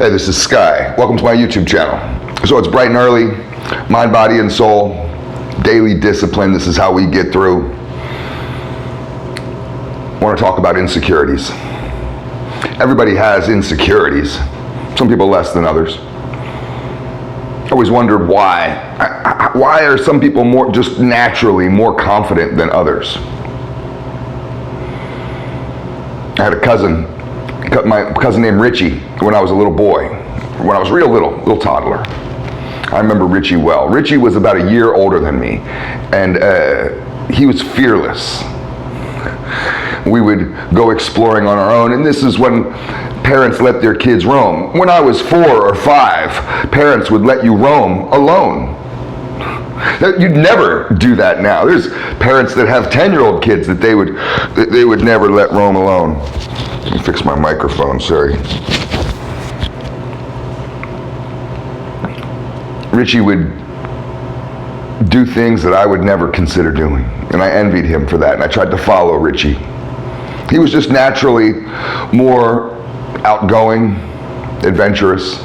Hey, this is Sky. Welcome to my YouTube channel. So it's bright and early, mind, body, and soul, daily discipline. This is how we get through. I want to talk about insecurities. Everybody has insecurities. Some people less than others. I always wondered why. Why are some people just naturally more confident than others? I had my cousin named Richie when I was a little boy, when I was real little toddler. I remember Richie well. Richie was about a year older than me, and he was fearless. We would go exploring on our own, and this is when parents let their kids roam. When I was 4 or 5, parents would let you roam alone. You'd never do that now. There's parents that have 10-year-old kids that they would never let roam alone. Let me fix my microphone, sorry. Richie would do things that I would never consider doing, and I envied him for that, and I tried to follow Richie. He was just naturally more outgoing, adventurous.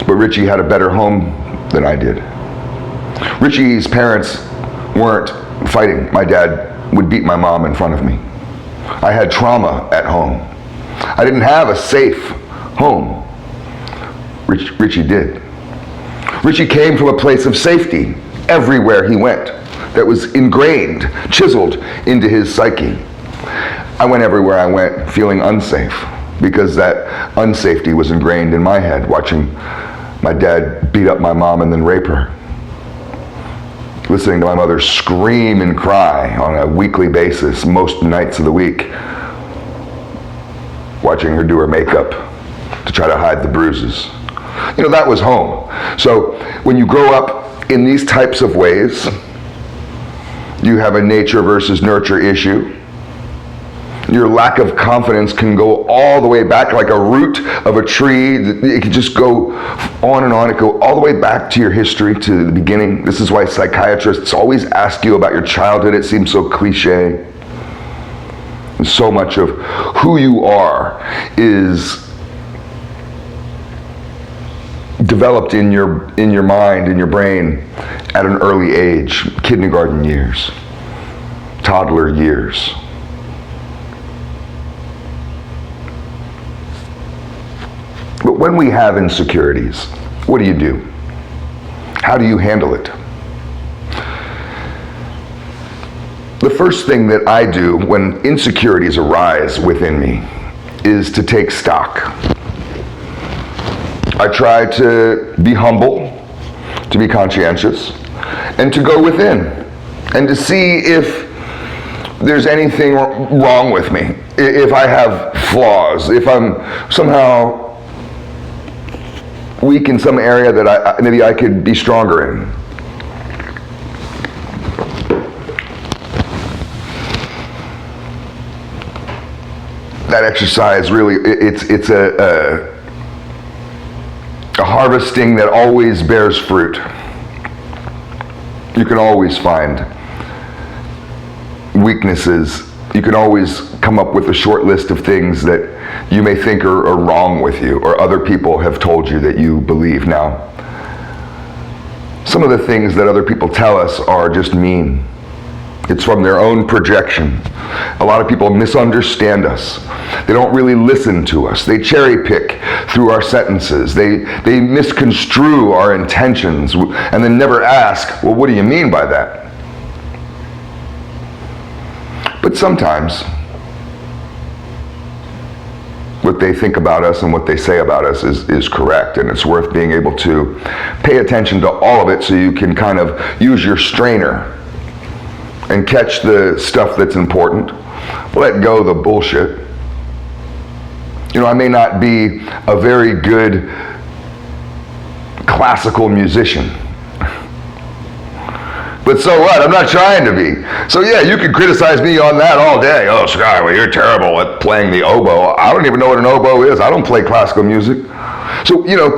But Richie had a better home than I did. Richie's parents weren't fighting. My dad would beat my mom in front of me. I had trauma at home. I didn't have a safe home. Richie did. Richie came from a place of safety everywhere he went that was ingrained, chiseled into his psyche. I went everywhere I went feeling unsafe because that unsafety was ingrained in my head, watching my dad beat up my mom and then rape her. Listening to my mother scream and cry on a weekly basis, most nights of the week. Watching her do her makeup to try to hide the bruises. You know, that was home. So when you grow up in these types of ways, you have a nature versus nurture issue. Your lack of confidence can go all the way back like a root of a tree. It can just go on and on. It go all the way back to your history, to the beginning. This is why psychiatrists always ask you about your childhood. It seems so cliche. And so much of who you are is developed in your mind, in your brain at an early age, kindergarten years, toddler years. But when we have insecurities, what do? How do you handle it? The first thing that I do when insecurities arise within me is to take stock. I try to be humble, to be conscientious, and to go within and to see if there's anything wrong with me, if I have flaws, if I'm somehow weak in some area that maybe I could be stronger in. That exercise really, it's a harvesting that always bears fruit. You can always find weaknesses. You can always come up with a short list of things that you may think are wrong with you, or other people have told you that you believe. Now, some of the things that other people tell us are just mean. It's from their own projection. A lot of people misunderstand us. They don't really listen to us. They cherry pick through our sentences. They misconstrue our intentions and then never ask, well, what do you mean by that? But sometimes what they think about us and what they say about us is correct, and it's worth being able to pay attention to all of it so you can kind of use your strainer and catch the stuff that's important. Let go of the bullshit. You know, I may not be a very good classical musician, but so what? I'm not trying to be. So yeah, you can criticize me on that all day. Oh, Sky, well, you're terrible at playing the oboe. I don't even know what an oboe is. I don't play classical music. So, you know,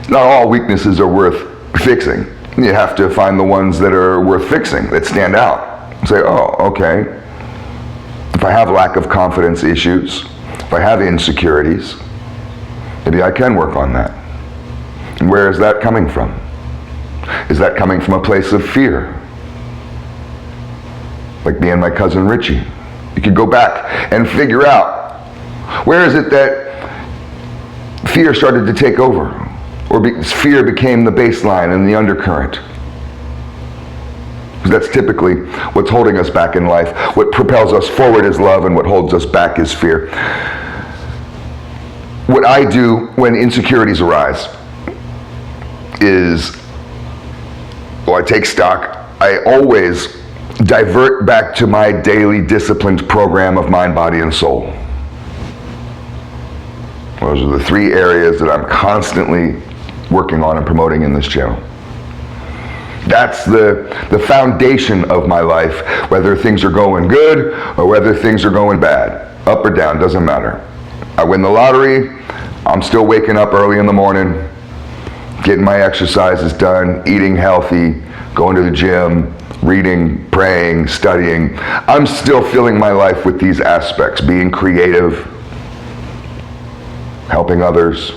not all weaknesses are worth fixing. You have to find the ones that are worth fixing, that stand out. Say, oh, okay. If I have lack of confidence issues, if I have insecurities, maybe I can work on that. And where is that coming from? Is that coming from a place of fear? Like me and my cousin Richie. You could go back and figure out, where is it that fear started to take over? Or fear became the baseline and the undercurrent? Because that's typically what's holding us back in life. What propels us forward is love, and what holds us back is fear. What I do when insecurities arise is, well, I take stock. I always divert back to my daily disciplined program of mind, body, and soul. Those are the three areas that I'm constantly working on and promoting in this channel. That's the foundation of my life, whether things are going good or whether things are going bad. Up or down, doesn't matter. I win the lottery, I'm still waking up early in the morning, getting my exercises done, eating healthy, going to the gym, reading, praying, studying. I'm still filling my life with these aspects, being creative, helping others.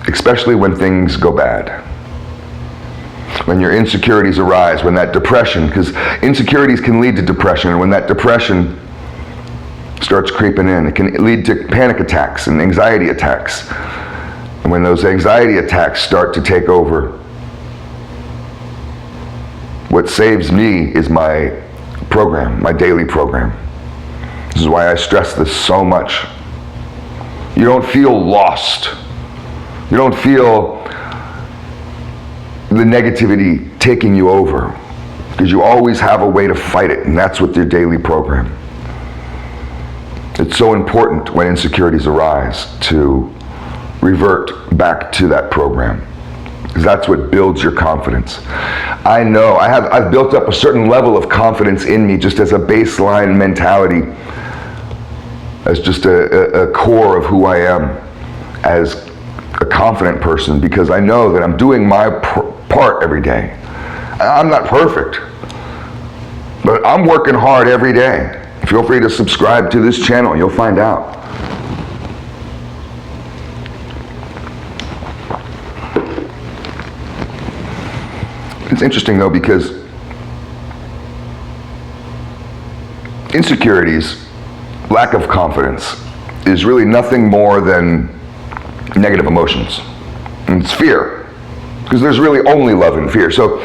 Especially when things go bad. When your insecurities arise, when that depression, because insecurities can lead to depression, and when that depression starts creeping in, it can lead to panic attacks and anxiety attacks. And when those anxiety attacks start to take over, what saves me is my program, my daily program. This is why I stress this so much. You don't feel lost. You don't feel the negativity taking you over, because you always have a way to fight it, and that's with your daily program. It's so important when insecurities arise to revert back to that program, because that's what builds your confidence. I know I've built up a certain level of confidence in me just as a baseline mentality, as just a core of who I am as a confident person, because I know that I'm doing my part every day. I'm not perfect, but I'm working hard every day. Feel free to subscribe to this channel, you'll find out. It's interesting though, because insecurities, lack of confidence, is really nothing more than negative emotions. And it's fear, because there's really only love and fear. So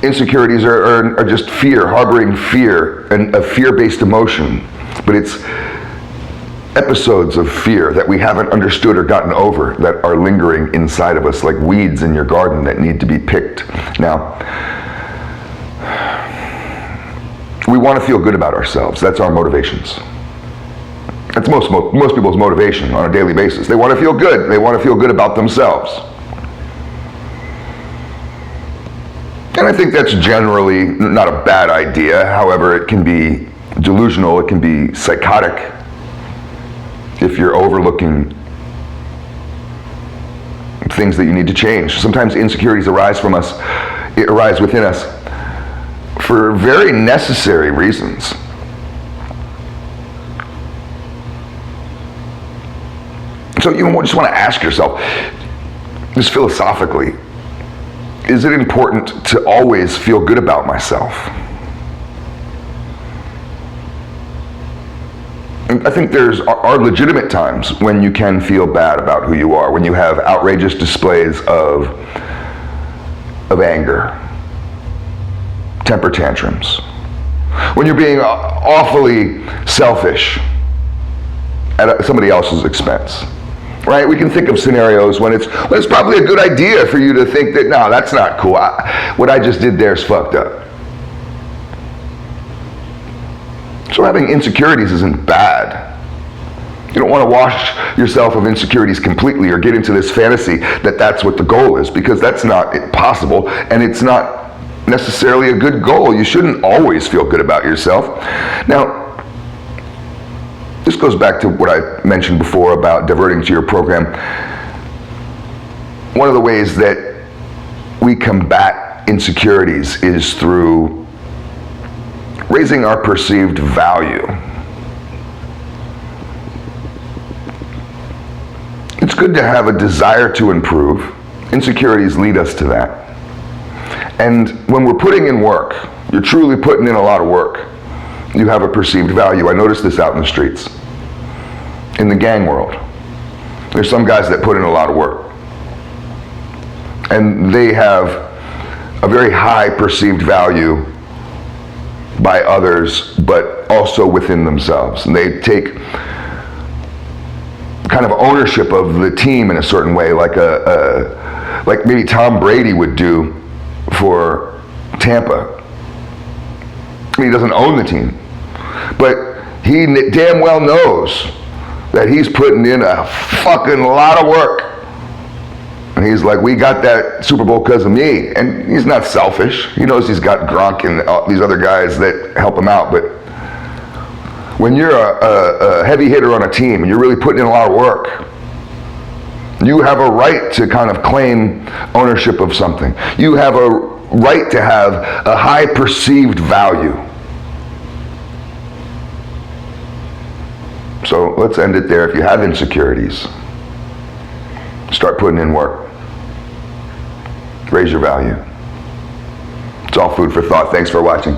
insecurities are just fear, harboring fear, and a fear-based emotion. But it's episodes of fear that we haven't understood or gotten over that are lingering inside of us, like weeds in your garden that need to be picked. Now, we want to feel good about ourselves. That's our motivations. That's most people's motivation on a daily basis. They want to feel good. They want to feel good about themselves. And I think that's generally not a bad idea. However, it can be delusional. It can be psychotic if you're overlooking things that you need to change. Sometimes insecurities arise within us for very necessary reasons. So you just want to ask yourself, just philosophically, is it important to always feel good about myself? I think are legitimate times when you can feel bad about who you are, when you have outrageous displays of anger, temper tantrums, when you're being awfully selfish at somebody else's expense. Right? We can think of scenarios when it's probably a good idea for you to think that, no, that's not cool. What I just did there is fucked up. So having insecurities isn't bad. You don't want to wash yourself of insecurities completely or get into this fantasy that that's what the goal is, because that's not possible, and it's not necessarily a good goal. You shouldn't always feel good about yourself. Now, this goes back to what I mentioned before about diverting to your program. One of the ways that we combat insecurities is through raising our perceived value. It's good to have a desire to improve. Insecurities lead us to that. And when we're putting in work, you're truly putting in a lot of work, you have a perceived value. I noticed this out in the streets. In the gang world, there's some guys that put in a lot of work. And they have a very high perceived value by others, but also within themselves. And they take kind of ownership of the team in a certain way, like like maybe Tom Brady would do for Tampa. I mean, he doesn't own the team, but he damn well knows that he's putting in a fucking lot of work. And he's like, we got that Super Bowl because of me. And he's not selfish. He knows he's got Gronk and these other guys that help him out. But when you're a heavy hitter on a team and you're really putting in a lot of work, you have a right to kind of claim ownership of something. You have a right to have a high perceived value. So let's end it there. If you have insecurities, start putting in work. Raise your value. It's all food for thought. Thanks for watching.